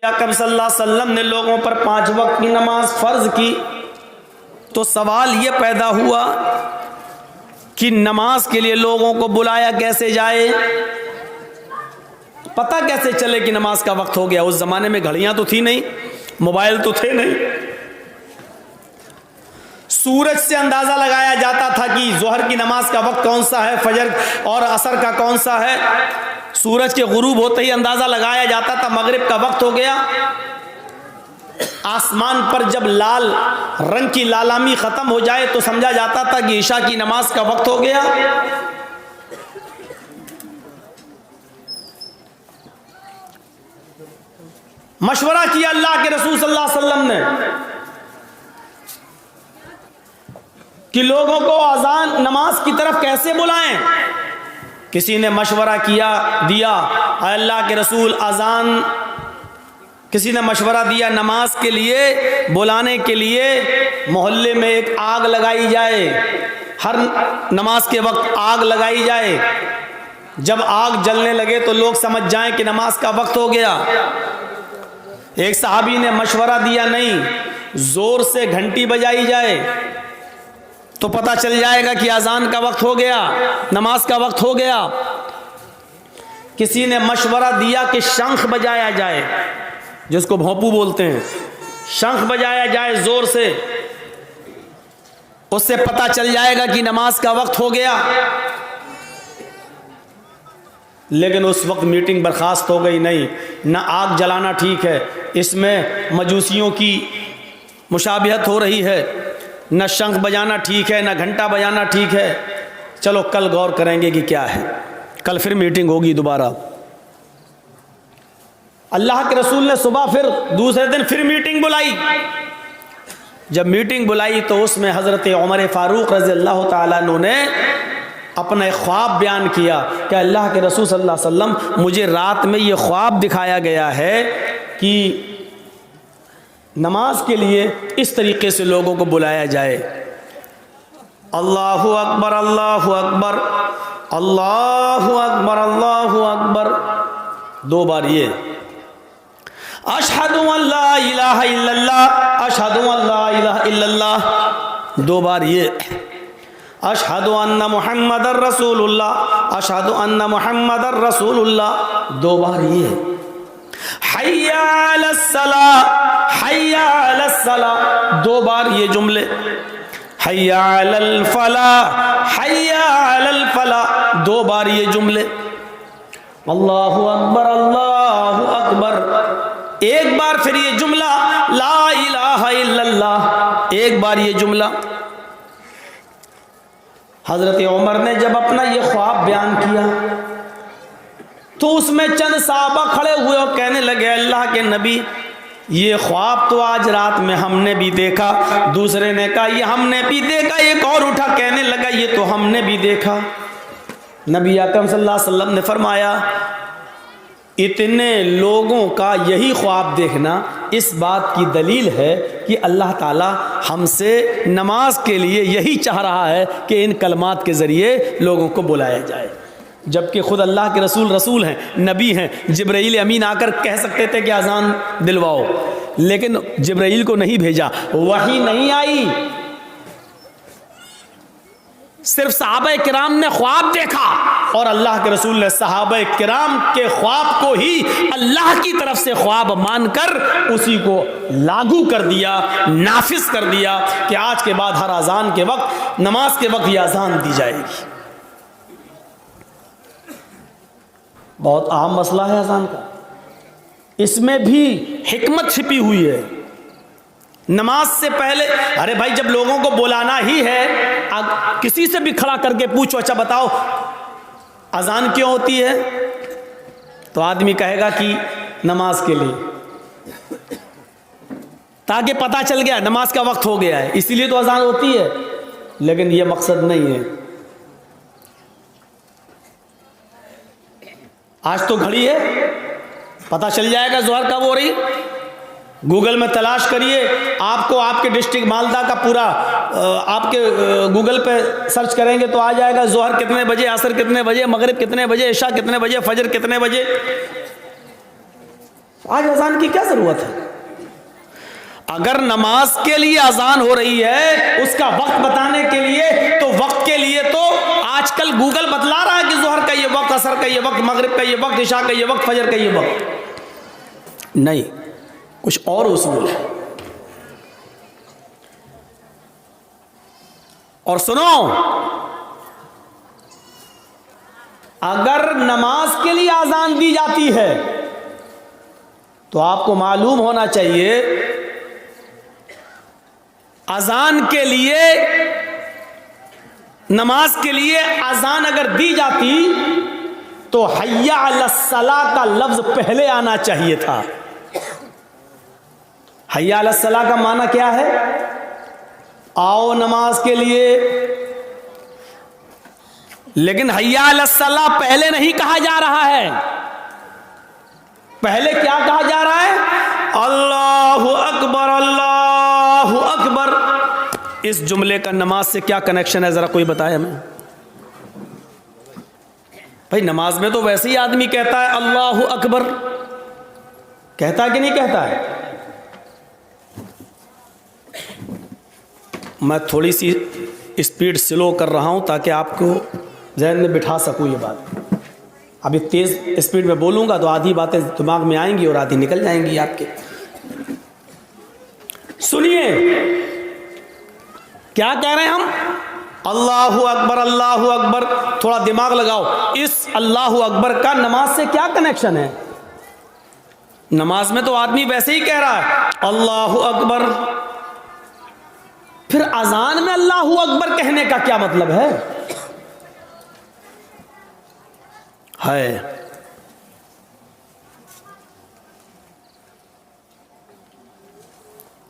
अकरम सल्लल्लाहु अलैहि वसल्लम ने लोगों पर 5 वक्त की नमाज फर्ज की, तो सवाल ये पैदा हुआ कि नमाज के लिए लोगों को बुलाया कैसे जाए, पता कैसे चले कि नमाज का वक्त हो गया। उस जमाने में घड़ियां तो थी नहीं, मोबाइल तो थे नहीं। सूरज से अंदाजा लगाया जाता था कि जोहर की नमाज का वक्त कौन सा है, फजर और असर का कौन सा है। सूरज के गुरूब होते ही अंदाजा लगाया जाता था मगरिब का वक्त हो गया। आसमान पर जब लाल रंग की लालामी खत्म हो जाए तो समझा जाता था कि ईशा की नमाज का वक्त हो गया। मशवरा किया अल्लाह के रसूल सल्लल्लाहु अलैहि वसल्लम ने कि लोगों को अजान नमाज की तरफ कैसे बुलाएं। किसी ने मशवरा दिया अल्लाह के रसूल अजान, किसी ने मशवरा दिया नमाज के लिए बुलाने के लिए मोहल्ले में एक आग लगाई जाए, हर नमाज के वक्त आग लगाई जाए। जब आग जलने लगे तो लोग समझ जाएं कि नमाज का वक्त हो गया। एक सहाबी ने मशवरा दिया नहीं, जोर से घंटी बजाई जाए तो पता चल जाएगा कि अजान का वक्त हो गया, नमाज का वक्त हो गया। किसी ने मशवरा दिया कि शंख बजाया जाए, जिसको भोंपू बोलते हैं, शंख बजाया जाए जोर से, उससे पता चल जाएगा कि नमाज का वक्त हो गया। लेकिन उस वक्त मीटिंग बर्खास्त हो गई। नहीं, ना आग जलाना ठीक है, इसमें मजूसियों की मुशाबिहत हो रही है, न शंख बजाना ठीक है, न घंटा बजाना ठीक है। चलो कल गौर करेंगे कि क्या है, कल फिर मीटिंग होगी दोबारा। अल्लाह के रसूल ने सुबह फिर दूसरे दिन फिर मीटिंग बुलाई। जब मीटिंग बुलाई तो उसमें हज़रत उमर फारूक रज़ी अल्लाह ताला अन्हु ने अपना एक ख्वाब बयान किया कि अल्लाह के रसूल सल्लल्लाहु अलैहि वसल्लम, मुझे रात में ये ख्वाब दिखाया गया है कि नमाज के लिए इस तरीके से लोगों को बुलाया जाए। अल्लाहु अकबर अल्लाहु अकबर अल्लाहु अकबर अल्लाहु अकबर, 2 बार ये अशहदु अल्ला इलाहा इल्लल्लाह अशहदु अल्ला इलाहा इल्लल्लाह, 2 बार ये अशहदु अन्ना मुहम्मदर रसूलुल्लाह अशहदु अन्ना मुहम्मदर रसूलुल्लाह, 2 बार ये हय्या अलस सलाह हय्या अलस सलाह, 2 बार ये जुमले हय्या अलल फलाह हय्या अलल फलाह, 2 बार ये जुमले अल्लाहु अकबर अल्लाहु अकबर, 1 बार फिर ये जुमला ला इलाहा इल्लल्लाह, 1 बार ये जुमला। हजरत उमर ने जब अपना ये ख्वाब बयान किया तो उसमें चंद साहबा खड़े हुए और कहने लगे अल्लाह के नबी, ये ख्वाब तो आज रात में हमने भी देखा। दूसरे ने कहा ये हमने भी देखा। एक और उठा कहने लगा ये तो हमने भी देखा। नबी अकरम सल्लल्लाहु अलैहि वसल्लम ने फरमाया इतने लोगों का यही ख्वाब देखना इस बात की दलील है कि अल्लाह ताला हमसे नमाज के लिए यही चाह रहा है कि इन कलमात के ज़रिए लोगों को बुलाया जाए। जबकि खुद अल्लाह के रसूल हैं, नबी हैं। जिब्राईल अमीन आकर कह सकते थे कि अजान दिलवाओ, लेकिन जिब्राईल को नहीं भेजा, वही नहीं आई। सिर्फ सहाबा किराम ने ख्वाब देखा और अल्लाह के रसूल ने सहाबा किराम के ख्वाब को ही अल्लाह की तरफ से ख्वाब मानकर उसी को लागू कर दिया, नाफिज कर दिया कि आज के बाद हर अजान के वक्त, नमाज के वक्त ये अजान दी जाएगी। बहुत अहम मसला है अजान का, इसमें भी हिकमत छिपी हुई है। नमाज से पहले, अरे भाई जब लोगों को बुलाना ही है, किसी से भी खड़ा करके पूछो अच्छा बताओ अजान क्यों होती है, तो आदमी कहेगा कि नमाज के लिए, ताकि पता चल गया नमाज का वक्त हो गया है, इसीलिए तो अजान होती है। लेकिन यह मकसद नहीं है। आज तो घड़ी है, पता चल जाएगा जोहर कब हो रही। गूगल में तलाश करिए, आपको आपके डिस्ट्रिक्ट मालदा का पूरा आपके गूगल पे सर्च करेंगे तो आ जाएगा जोहर कितने बजे, असर कितने बजे, मगरिब कितने बजे, इशा कितने बजे, फजर कितने बजे। आज अजान की क्या जरूरत है? अगर नमाज के लिए अजान हो रही है उसका वक्त बताने के लिए, तो वक्त के लिए तो आजकल गूगल बतला रहा है कि जोहर का ये वक्त, असर का ये वक्त, मगरिब का ये वक्त, इशा का ये वक्त, फजर का ये वक्त नहीं, कुछ और उसूल है। और सुनो, अगर नमाज के लिए अजान दी जाती है तो आपको मालूम होना चाहिए अजान के लिए, नमाज के लिए अजान अगर दी जाती तो हय्या अलस्सलाह का लफ्ज पहले आना चाहिए था। हय्या अलस्सलाह का माना क्या है? आओ नमाज के लिए। लेकिन हय्या अलस्सलाह पहले नहीं कहा जा रहा है। पहले क्या कहा जा रहा है? अल्लाहु अकबर, अल्लाहु अकबर। इस जुमले का नमाज से क्या कनेक्शन है, जरा कोई बताए हमें। भाई नमाज में तो वैसे ही आदमी कहता है अल्लाहु अकबर, कहता है कि नहीं कहता है? मैं थोड़ी सी स्पीड स्लो कर रहा हूं ताकि आपको जहन में बिठा सकूं ये बात। अभी तेज स्पीड में बोलूंगा तो आधी बातें दिमाग में आएंगी और आधी निकल जाएंगी आपके। सुनिए क्या कह रहे हैं हम? अल्लाहु अकबर, अल्लाहु अकबर। थोड़ा दिमाग लगाओ, इस अल्लाहु अकबर का नमाज से क्या कनेक्शन है? नमाज में तो आदमी वैसे ही कह रहा है अल्लाहु अकबर, फिर अजान में अल्लाहु अकबर कहने का क्या मतलब है?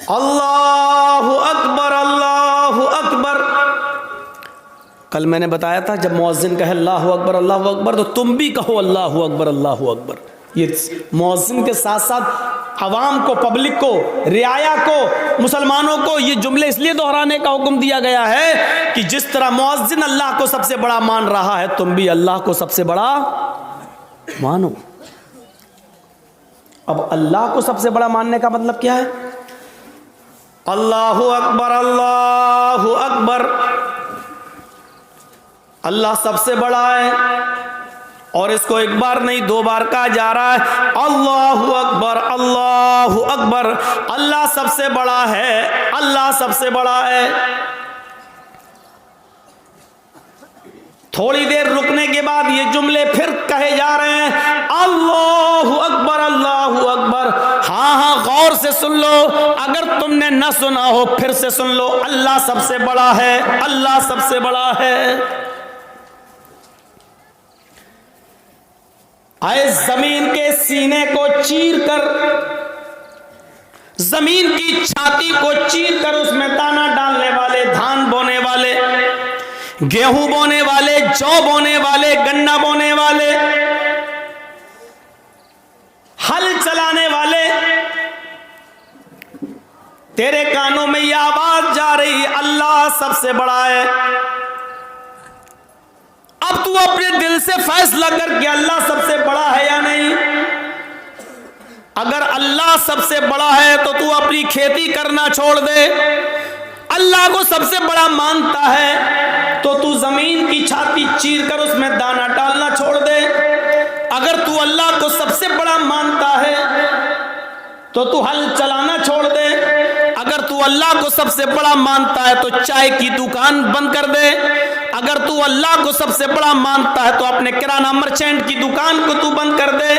अल्लाहु अकबर, अल्लाहु अकबर। कल मैंने बताया था जब मुअज्जिन कहे अल्लाहु अकबर, अल्लाहु अकबर, तो तुम भी कहो अल्लाहु अकबर, अल्लाहु अकबर। ये मुअज्जिन के साथ साथ अवाम को, पब्लिक को, रियाया को, मुसलमानों को ये जुमले इसलिए दोहराने का हुक्म दिया गया है कि जिस तरह मुअज्जिन अल्लाह को सबसे बड़ा मान रहा है, तुम भी अल्लाह को सबसे बड़ा मानो। अब अल्लाह को सबसे बड़ा मानने का मतलब क्या है? अल्लाहु अकबर, अल्लाहु अकबर। अल्लाह सबसे बड़ा है और इसको एक बार नहीं 2 बार कहा जा रहा है अल्लाहु अकबर, अल्लाहु अकबर। अल्लाह सबसे बड़ा है, अल्लाह सबसे बड़ा है। थोड़ी देर रुकने के बाद ये जुमले फिर कहे जा रहे हैं अल्लाहु अकबर, अल्लाहु अकबर। हाँ हाँ, गौर से सुन लो, अगर तुमने न सुना हो फिर से सुन लो। अल्लाह सबसे बड़ा है, अल्लाह सबसे बड़ा है। आए जमीन के सीने को चीर कर, जमीन की छाती को चीर कर उसमें दाना डालने वाले, धान बोने वाले, गेहूं बोने वाले, जौ बोने वाले, गन्ना बोने वाले, हल चलाने वाले, तेरे कानों में यह आवाज जा रही अल्लाह सबसे बड़ा है। अब तू अपने दिल से फैसला कर कि अल्लाह सबसे बड़ा है या नहीं। अगर अल्लाह सबसे बड़ा है तो तू अपनी खेती करना छोड़ दे। अल्लाह को सबसे बड़ा मानता है तो तू जमीन की छाती चीर कर उसमें दाना डालना छोड़ दे। अगर तू अल्लाह को सबसे बड़ा मानता है तो तू हल चलाना छोड़ दे। अगर तू अल्लाह को सबसे बड़ा मानता है तो चाय की दुकान बंद कर दे। अगर तू अल्लाह को सबसे बड़ा मानता है तो अपने किराना मर्चेंट की दुकान को तू बंद कर दे।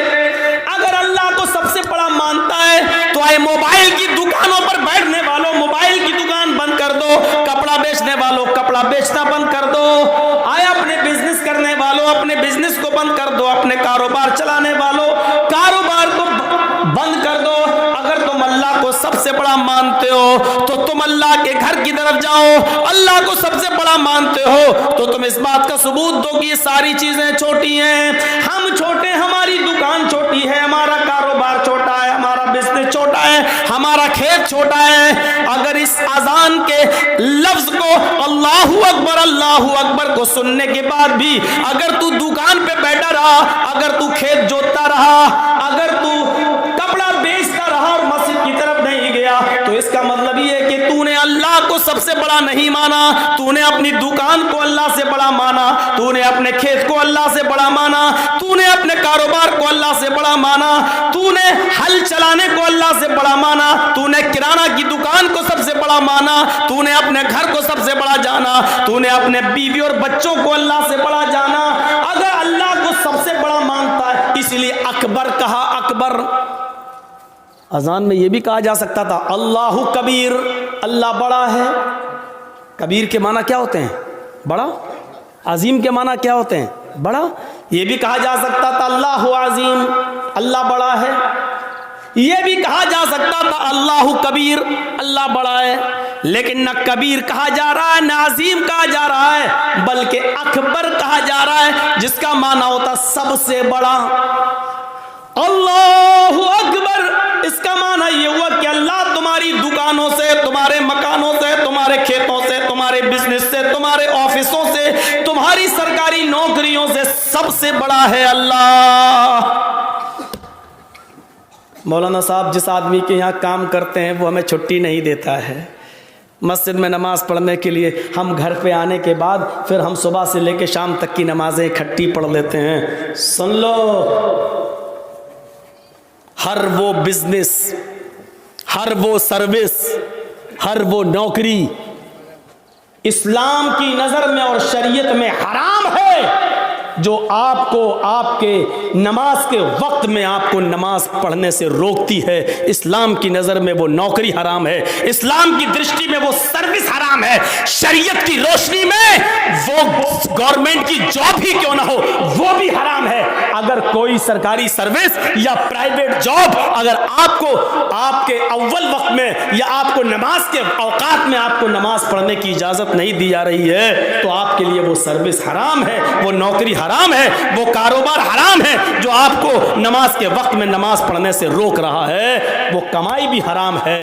अगर अल्लाह को सबसे बड़ा मानता है तो आए मोबाइल की दुकानों पर बैठने वालों मोबाइल की दुकान बंद कर दो, कपड़ा बेचने वालों कपड़ा बेचना बंद कर दो, आए अपने बिजनेस करने वालों अपने बिजनेस को बंद कर दो, अपने कारोबार चलाने वालों कारोबार को बंद कर दो। अगर तुम अल्लाह को सबसे बड़ा मानते हो तो तुम अल्लाह के घर की तरफ जाओ। अल्लाह को सबसे बड़ा मानते हो तो तुम इस बात का सबूत दो कि ये सारी चीजें छोटी हैं। हम छोटे, हमारी दुकान छोटी है, हमारा कारोबार छोटा है, हमारा बिजनेस छोटा है, हमारा खेत छोटा है। अगर इस अजान के लफ्ज को अल्लाहु अकबर को सुनने के बाद भी अगर तू दुकान पे बैठा रहा, अगर तू खेत जोतता रहा, अगर तू कपड़ा सबसे बड़ा नहीं माना, तूने अपनी दुकान को अल्लाह से बड़ा माना, तूने अपने खेत को अल्लाह से बड़ा माना, तूने अपने कारोबार को अल्लाह से बड़ा माना, तूने हल चलाने को अल्लाह से बड़ा माना, तूने किराना की दुकान को सबसे बड़ा माना, तूने अपने घर को सबसे बड़ा जाना, तूने अपने बीवी और बच्चों को अल्लाह से बड़ा जाना। अगर अल्लाह को सबसे बड़ा मानता है, इसलिए अकबर कहा, अकबर। अजान में यह भी कहा जा सकता था अल्लाहु कबीर, अल्लाह बड़ा है। कबीर के माना क्या होते हैं? बड़ा। अजीम के माना क्या होते हैं? बड़ा। यह भी कहा जा सकता था अल्लाहु अजीम, अल्लाह बड़ा है। यह भी कहा जा सकता था अल्लाहु कबीर, अल्लाह बड़ा है। लेकिन न कबीर कहा जा रहा है, न अजीम कहा जा रहा है, बल्कि अकबर कहा जा रहा है, जिसका माना होता सबसे बड़ा। अल्लाहु अकबर, इसका माना यह हुआ कि अल्लाह तुम्हारी दुकानों से, तुम्हारे मकानों से, तुम्हारे खेतों से, तुम्हारे बिजनेस से, तुम्हारे ऑफिसों से, तुम्हारी सरकारी नौकरियों से सबसे बड़ा है अल्लाह। मौलाना साहब जिस आदमी के यहाँ काम करते हैं वो हमें छुट्टी नहीं देता है मस्जिद में नमाज पढ़ने के लिए। हम घर पे आने के बाद फिर हम सुबह से लेकर शाम तक की नमाजें इकट्ठी पढ़ लेते हैं। सुन लो, हर वो बिजनेस, हर वो सर्विस, हर वो नौकरी इस्लाम की नज़र में और शरीयत में हराम है, जो आपको आपके नमाज के वक्त में आपको नमाज पढ़ने से रोकती है। इस्लाम की नज़र में वो नौकरी हराम है, इस्लाम की दृष्टि में वो सर्विस हराम है, शरीयत की रोशनी में वो गवर्नमेंट की जॉब ही क्यों ना हो वो भी हराम है। अगर कोई सरकारी सर्विस या प्राइवेट जॉब अगर आपको आपके अव्वल वक्त में या आपको नमाज के औकात में आपको नमाज पढ़ने की इजाज़त नहीं दी जा रही है, तो आपके लिए वो सर्विस हराम है, वो नौकरी हराम है, वो कारोबार हराम है जो आपको नमाज के वक्त में नमाज पढ़ने से रोक रहा है, वो कमाई भी हराम है।